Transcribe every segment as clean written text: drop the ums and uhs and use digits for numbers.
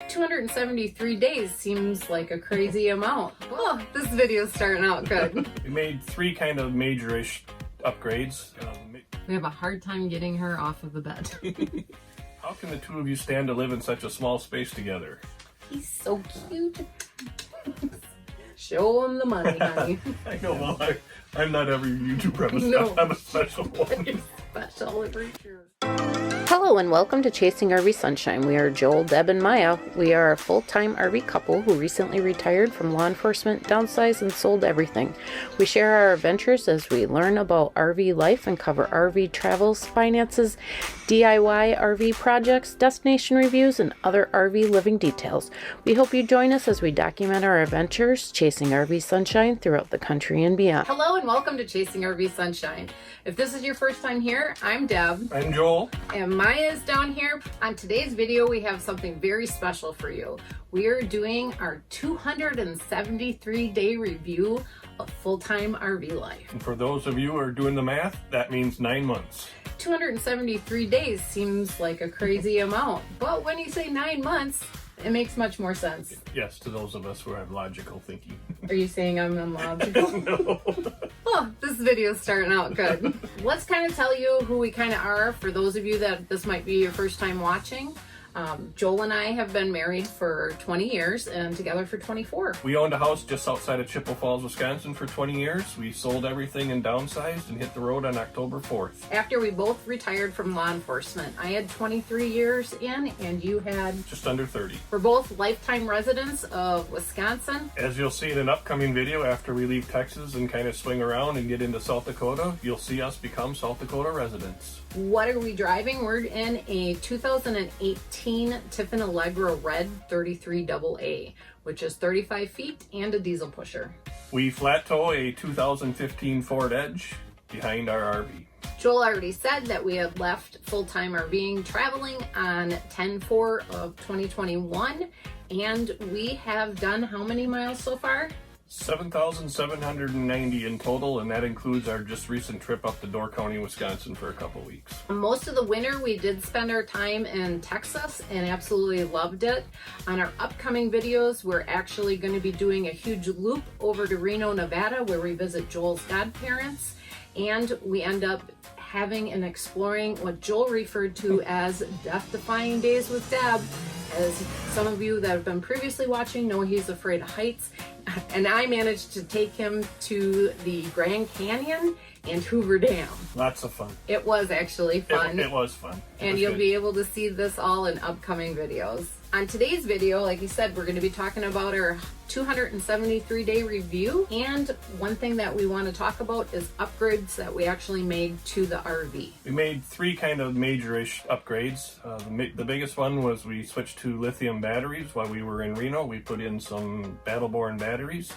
273 days seems like a crazy amount. Oh, this video's starting out good. We made three kind of major-ish upgrades. We have a hard time getting her off of the bed. How can the two of you stand to live in such a small space together? He's so cute. Show him the money, honey. I know, well, I'm not every YouTuber. No. I'm a special one. You're special every year. Hello and welcome to Chasing RV Sunshine. We are Joel, Deb, and Maya. We are a full-time RV couple who recently retired from law enforcement, downsized, and sold everything. We share our adventures as we learn about RV life and cover RV travels, finances, DIY RV projects, destination reviews, and other RV living details. We hope you join us as we document our adventures, chasing RV sunshine throughout the country and beyond. Hello and welcome to Chasing RV Sunshine. If this is your first time here, I'm Deb. I'm Joel. And Maya is down here. On today's video, we have something very special for you. We are doing our 273-day review of full-time RV life. And for those of you who are doing the math, that means 9 months. 273 days seems like a crazy amount, but when you say 9 months, it makes much more sense. Yes, to those of us who have logical thinking. Are you saying I'm unlogical? No. Oh, this video's starting out good. Let's kind of tell you who we kind of are for those of you that this might be your first time watching. Joel and I have been married for 20 years and together for 24. We owned a house just outside of Chippewa Falls, Wisconsin for 20 years. We sold everything and downsized and hit the road on October 4th. After we both retired from law enforcement, I had 23 years in and you had Just under 30. We're both lifetime residents of Wisconsin. As you'll see in an upcoming video after we leave Texas and kind of swing around and get into South Dakota, you'll see us become South Dakota residents. What are we driving? We're in a 2018 Tiffin Allegra Red 33AA, which is 35 feet and a diesel pusher. We flat tow a 2015 Ford Edge behind our RV. Joel already said that we had left full-time RVing traveling on 10/4 of 2021, and we have done how many miles so far? 7,790 in total, and that includes our just recent trip up to Door County, Wisconsin for a couple weeks. Most of the winter we did spend our time in Texas and absolutely loved it. On our upcoming videos, we're actually going to be doing a huge loop over to Reno, Nevada, where we visit Joel's godparents, and we end up having and exploring what Joel referred to as death-defying days with Deb. As some of you that have been previously watching know, he's afraid of heights, and I managed to take him to the Grand Canyon and Hoover Dam. Lots of fun. It was actually fun. It was fun. And you'll be able to see this all in upcoming videos. On today's video, like you said, we're going to be talking about our 273-day review. And one thing that we want to talk about is upgrades that we actually made to the RV. We made three kind of major-ish upgrades. The biggest one was we switched to lithium batteries while we were in Reno. We put in some Battle-Born batteries.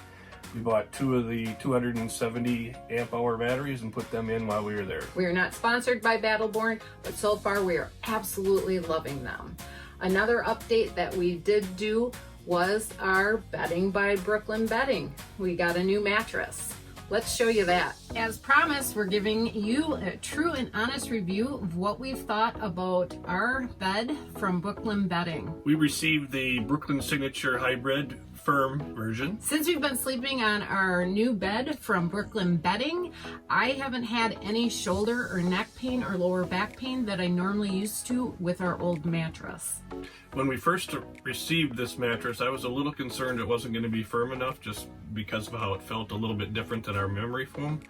We bought two of the 270 amp hour batteries and put them in while we were there. We are not sponsored by Battle-Born, but so far we are absolutely loving them. Another update that we did do was our bedding by Brooklyn Bedding. We got a new mattress. Let's show you that. As promised, we're giving you a true and honest review of what we've thought about our bed from Brooklyn Bedding. We received the Brooklyn Signature Hybrid firm version. Since we've been sleeping on our new bed from Brooklyn Bedding, I haven't had any shoulder or neck pain or lower back pain that I normally used to with our old mattress. When we first received this mattress, I was a little concerned it wasn't going to be firm enough just because of how it felt a little bit different than our memory foam.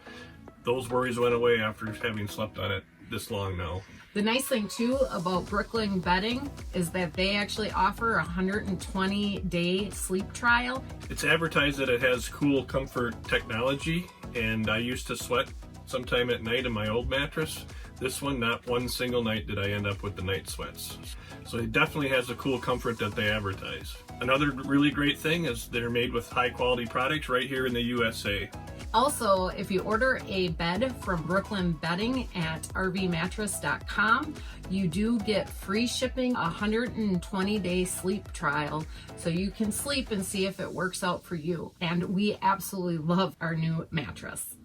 Those worries went away after having slept on it this long now. The nice thing too about Brooklyn Bedding is that they actually offer a 120-day sleep trial. It's advertised that it has cool comfort technology, and I used to sweat sometime at night in my old mattress. This one, not one single night did I end up with the night sweats. So it definitely has the cool comfort that they advertise. Another really great thing is they're made with high quality products right here in the USA. Also, if you order a bed from Brooklyn Bedding at rvmattress.com, you do get free shipping, a 120-day sleep trial, so you can sleep and see if it works out for you. And we absolutely love our new mattress.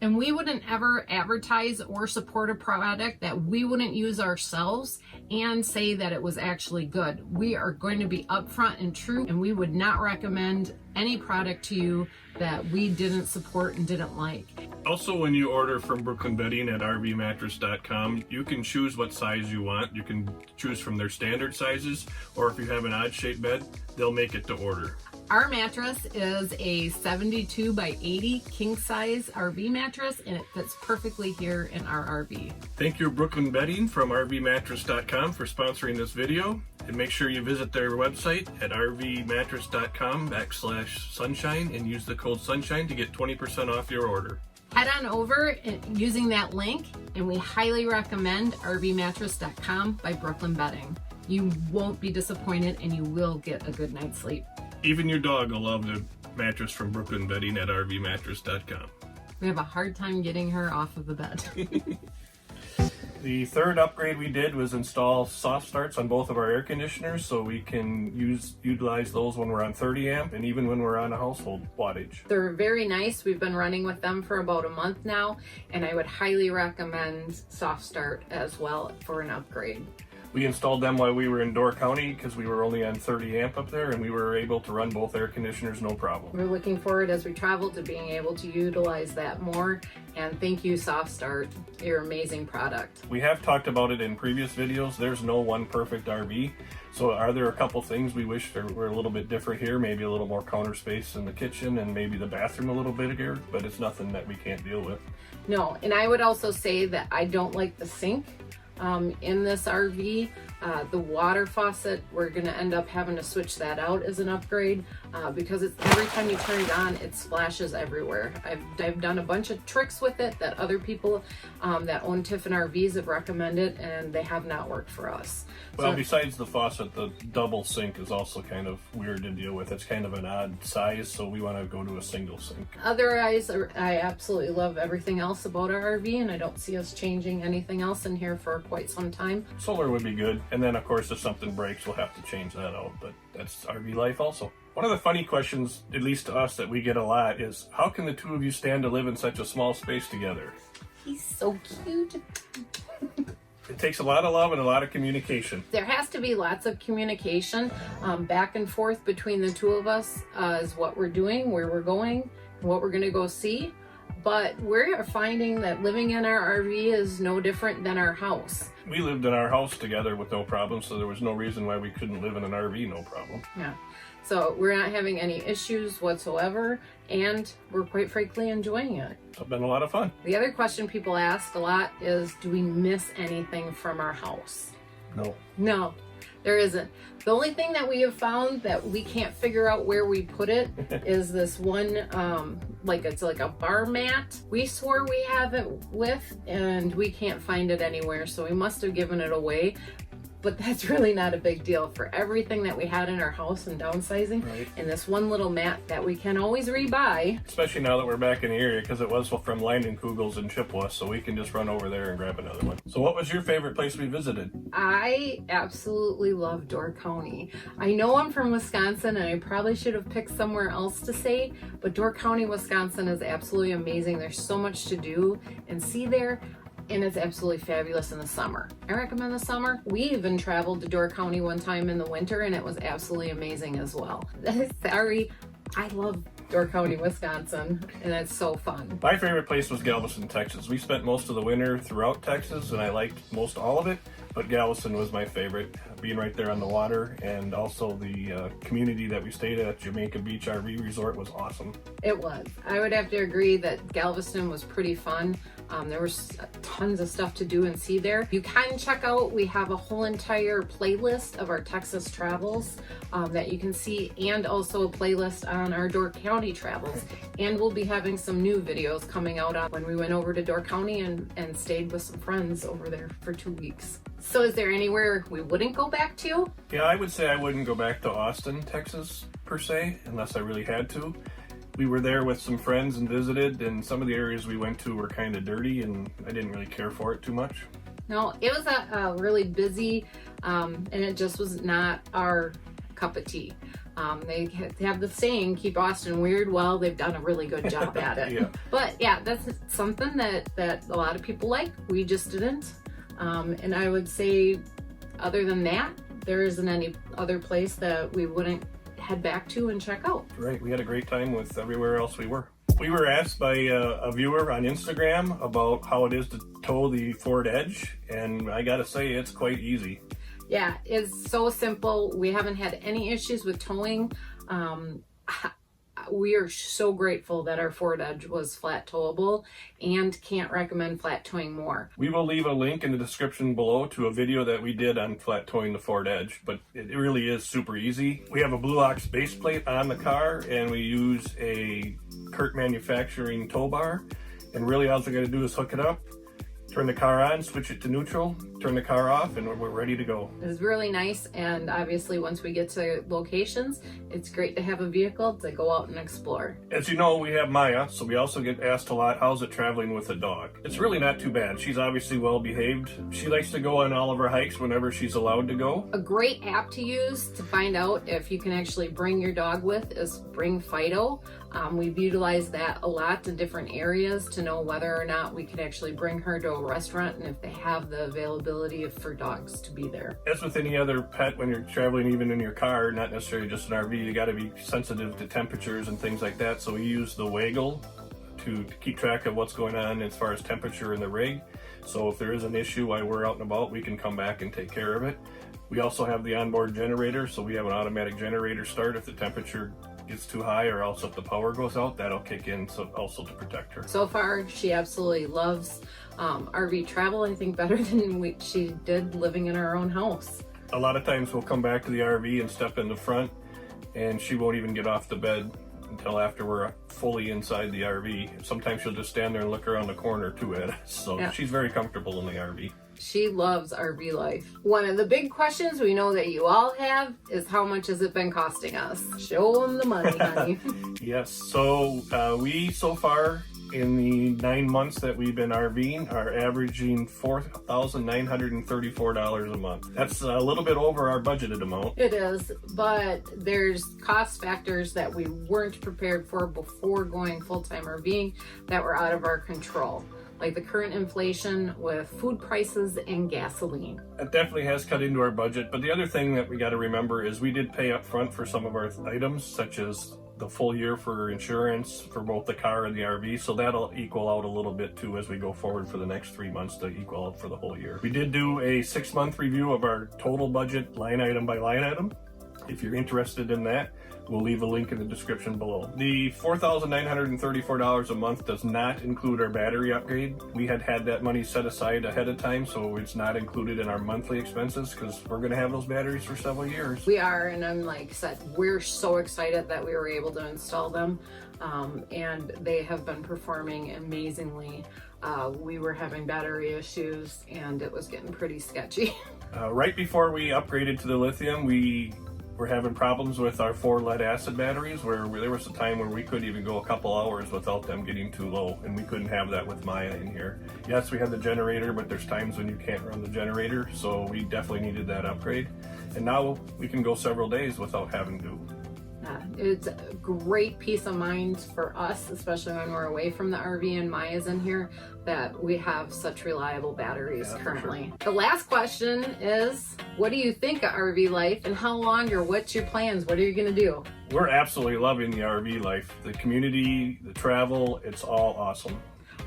And we wouldn't ever advertise or support a product that we wouldn't use ourselves and say that it was actually good. We are going to be upfront and true, and we would not recommend any product to you that we didn't support and didn't like. Also, when you order from Brooklyn Bedding at rvmattress.com, you can choose what size you want. You can choose from their standard sizes, or if you have an odd shaped bed, they'll make it to order. Our mattress is a 72 by 80 king size RV mattress, and it fits perfectly here in our RV. Thank you, Brooklyn Bedding from rvmattress.com, for sponsoring this video. And make sure you visit their website at rvmattress.com/sunshine and use the code sunshine to get 20% off your order. Head on over using that link, and we highly recommend rvmattress.com by Brooklyn Bedding. You won't be disappointed, and you will get a good night's sleep. Even your dog will love the mattress from Brooklyn Bedding at rvmattress.com. We have a hard time getting her off of the bed. The third upgrade we did was install soft starts on both of our air conditioners so we can utilize those when we're on 30 amp and even when we're on a household wattage. They're very nice. We've been running with them for about a month now, and I would highly recommend Soft Start as well for an upgrade. We installed them while we were in Door County because we were only on 30 amp up there, and we were able to run both air conditioners no problem. We're looking forward as we travel to being able to utilize that more, and thank you, Soft Start. You're an amazing product. We have talked about it in previous videos. There's no one perfect RV. So are there a couple things we wish were a little bit different here? Maybe a little more counter space in the kitchen and maybe the bathroom a little bigger, but it's nothing that we can't deal with. No, and I would also say that I don't like the sink in this RV. The water faucet, we're going to end up having to switch that out as an upgrade because it's every time you turn it on, it splashes everywhere. I've done a bunch of tricks with it that other people that own Tiffin RVs have recommended, and they have not worked for us. Well, besides the faucet, the double sink is also kind of weird to deal with. It's kind of an odd size, so we want to go to a single sink. Otherwise, I absolutely love everything else about our RV, and I don't see us changing anything else in here for quite some time. Solar would be good, and then of course if something breaks we'll have to change that out, but that's RV life also. One of the funny questions, at least to us, that we get a lot is, how can the two of you stand to live in such a small space together? He's so cute. It takes a lot of love and a lot of communication. There has to be lots of communication back and forth between the two of us is what we're doing, where we're going, and what we're going to go see. But we're finding that living in our RV is no different than our house. We lived in our house together with no problem, so there was no reason why we couldn't live in an RV no problem. Yeah. So we're not having any issues whatsoever, and we're quite frankly enjoying it. It's been a lot of fun. The other question people ask a lot is, do we miss anything from our house? No. No, there isn't. The only thing that we have found that we can't figure out where we put it is this one, it's like a bar mat. We swore we have it with, and we can't find it anywhere, so we must have given it away. But that's really not a big deal for everything that we had in our house and downsizing. Right. And this one little mat that we can always rebuy. Especially now that we're back in the area, because it was from Leinenkugels in Chippewa, so we can just run over there and grab another one. So what was your favorite place we visited? I absolutely love Door County. I know I'm from Wisconsin, and I probably should have picked somewhere else to say, but Door County, Wisconsin is absolutely amazing. There's so much to do and see there. And it's absolutely fabulous in the summer. I recommend the summer. We even traveled to Door County one time in the winter, and it was absolutely amazing as well. Sorry, I love Door County, Wisconsin, and it's so fun. My favorite place was Galveston, Texas. We spent most of the winter throughout Texas, and I liked most all of it, but Galveston was my favorite, being right there on the water, and also the community that we stayed at, Jamaica Beach RV Resort, was awesome. It was. I would have to agree that Galveston was pretty fun. There was tons of stuff to do and see there. You can check out, we have a whole entire playlist of our Texas travels that you can see, and also a playlist on our Door County travels. And we'll be having some new videos coming out on when we went over to Door County and stayed with some friends over there for 2 weeks. So is there anywhere we wouldn't go back to? Yeah, I would say I wouldn't go back to Austin, Texas, per se, unless I really had to. We were there with some friends and visited, and some of the areas we went to were kind of dirty, and I didn't really care for it too much. No, it was a really busy, and it just was not our cup of tea. They have the saying, keep Austin weird. Well, they've done a really good job at it. Yeah. But yeah, that's something that a lot of people like. We just didn't. And I would say, other than that, there isn't any other place that we wouldn't head back to and check out. Right, we had a great time with everywhere else we were. We were asked by a viewer on Instagram about how it is to tow the Ford Edge, and I gotta say, it's quite easy. Yeah, it's so simple. We haven't had any issues with towing. We are so grateful that our Ford Edge was flat towable, and can't recommend flat towing more. We will leave a link in the description below to a video that we did on flat towing the Ford Edge, but it really is super easy. We have a Blue Ox base plate on the car, and we use a Kurt Manufacturing tow bar, and really all we're going to do is hook it up, turn the car on, switch it to neutral, turn the car off, and we're ready to go. It's really nice, and obviously once we get to locations, it's great to have a vehicle to go out and explore. As you know, we have Maya, so we also get asked a lot, how's it traveling with a dog? It's really not too bad. She's obviously well behaved. She likes to go on all of her hikes whenever she's allowed to go. A great app to use to find out if you can actually bring your dog with is Bring Fido. We've utilized that a lot in different areas to know whether or not we could actually bring her to a restaurant and if they have the availability for dogs to be there. As with any other pet, when you're traveling even in your car, not necessarily just an RV, you got to be sensitive to temperatures and things like that. So we use the Waggle to keep track of what's going on as far as temperature in the rig. So if there is an issue while we're out and about, we can come back and take care of it. We also have the onboard generator, so we have an automatic generator start if the temperature gets too high, or else if the power goes out, that'll kick in, so also to protect her. So far, she absolutely loves RV travel, I think better than she did living in her own house. A lot of times we'll come back to the RV and step in the front, and she won't even get off the bed until after we're fully inside the RV. Sometimes she'll just stand there and look around the corner too at us. So yeah. She's very comfortable in the RV. She loves RV life. One of the big questions we know that you all have is, how much has it been costing us? Show them the money, honey. Yes, so we so far in the 9 months that we've been RVing are averaging $4,934 a month. That's a little bit over our budgeted amount. It is, but there's cost factors that we weren't prepared for before going full-time RVing that were out of our control, like the current inflation with food prices and gasoline. It definitely has cut into our budget, but the other thing that we got to remember is we did pay up front for some of our items, such as the full year for insurance for both the car and the RV, so that'll equal out a little bit too as we go forward for the next 3 months to equal out for the whole year. We did do a 6-month review of our total budget line item by line item. If you're interested in that, we'll leave a link in the description below. The $4,934 a month does not include our battery upgrade. We had that money set aside ahead of time, so it's not included in our monthly expenses because we're going to have those batteries for several years. We are, and I'm like I said, we're so excited that we were able to install them, and they have been performing amazingly. We were having battery issues, and it was getting pretty sketchy. Right before we upgraded to the lithium, we were having problems with our 4 lead acid batteries where there was a time where we couldn't even go a couple hours without them getting too low, and we couldn't have that with Maya in here. Yes, we had the generator, but there's times when you can't run the generator, so we definitely needed that upgrade. And now we can go several days without having to. It's a great peace of mind for us, especially when we're away from the RV and Maya's in here, that we have such reliable batteries currently. Sure. The last question is, what do you think of RV life, and how long, or what's your plans? What are you going to do? We're absolutely loving the RV life. The community, the travel, it's all awesome.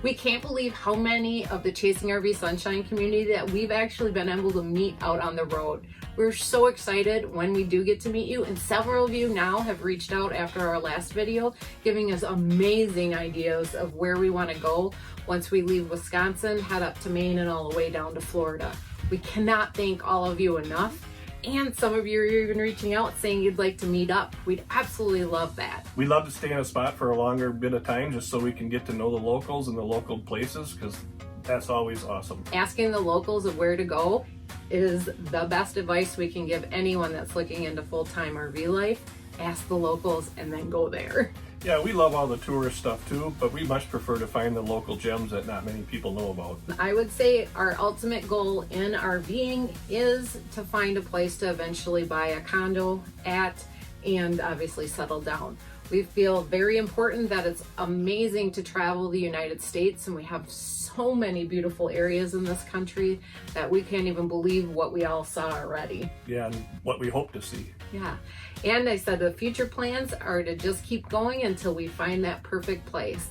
We can't believe how many of the Chasing RV Sunshine community that we've actually been able to meet out on the road. We're so excited when we do get to meet you, and several of you now have reached out after our last video, giving us amazing ideas of where we want to go once we leave Wisconsin, head up to Maine, and all the way down to Florida. We cannot thank all of you enough. And some of you are even reaching out saying you'd like to meet up. We'd absolutely love that. We love to stay in a spot for a longer bit of time just so we can get to know the locals and the local places, because that's always awesome. Asking the locals of where to go is the best advice we can give anyone that's looking into full-time RV life. ask the locals, and then go there. Yeah, we love all the tourist stuff too, but we much prefer to find the local gems that not many people know about. I would say our ultimate goal in RVing is to find a place to eventually buy a condo at and obviously settle down. We feel very important that it's amazing to travel the United States, and we have so many beautiful areas in this country that we can't even believe what we all saw already. Yeah, and what we hope to see. Yeah, and I said the future plans are to just keep going until we find that perfect place.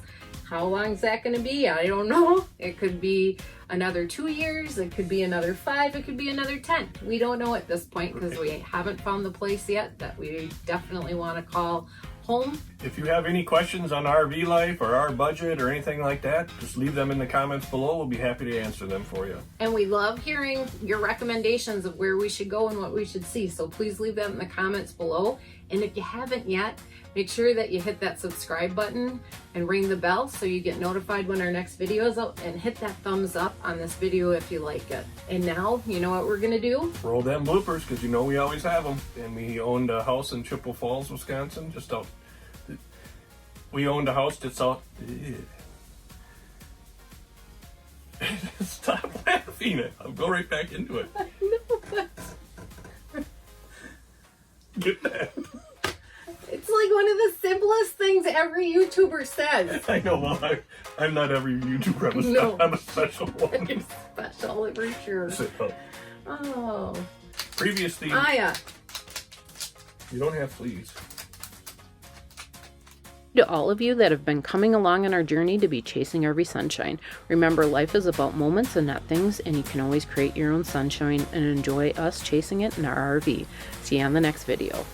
How long is that going to be? I don't know. It could be another 2 years, it could be another 5, it could be another 10. We don't know at this point because we haven't found the place yet that we definitely want to call home. If you have any questions on RV life or our budget or anything like that, just leave them in the comments below. We'll be happy to answer them for you. And we love hearing your recommendations of where we should go and what we should see. So please leave them in the comments below. And if you haven't yet, make sure that you hit that subscribe button and ring the bell so you get notified when our next video is out, and hit that thumbs up on this video if you like it. And now, you know what we're gonna do? Roll them bloopers, because you know we always have them. And we owned a house in Chippewa Falls, Wisconsin, just out. We owned a house that's out. Stop laughing. I'll go right back into it. I know, but Get that. it's like one of the simplest things every YouTuber says. I know, well, I'm not every YouTuber. No. I'm a special one. You're special for sure. Sit up. Oh, Previously, Maya. you don't have fleas. To all of you that have been coming along on our journey to be chasing RV sunshine, remember life is about moments and not things, and you can always create your own sunshine and enjoy us chasing it in our RV. See you on the next video.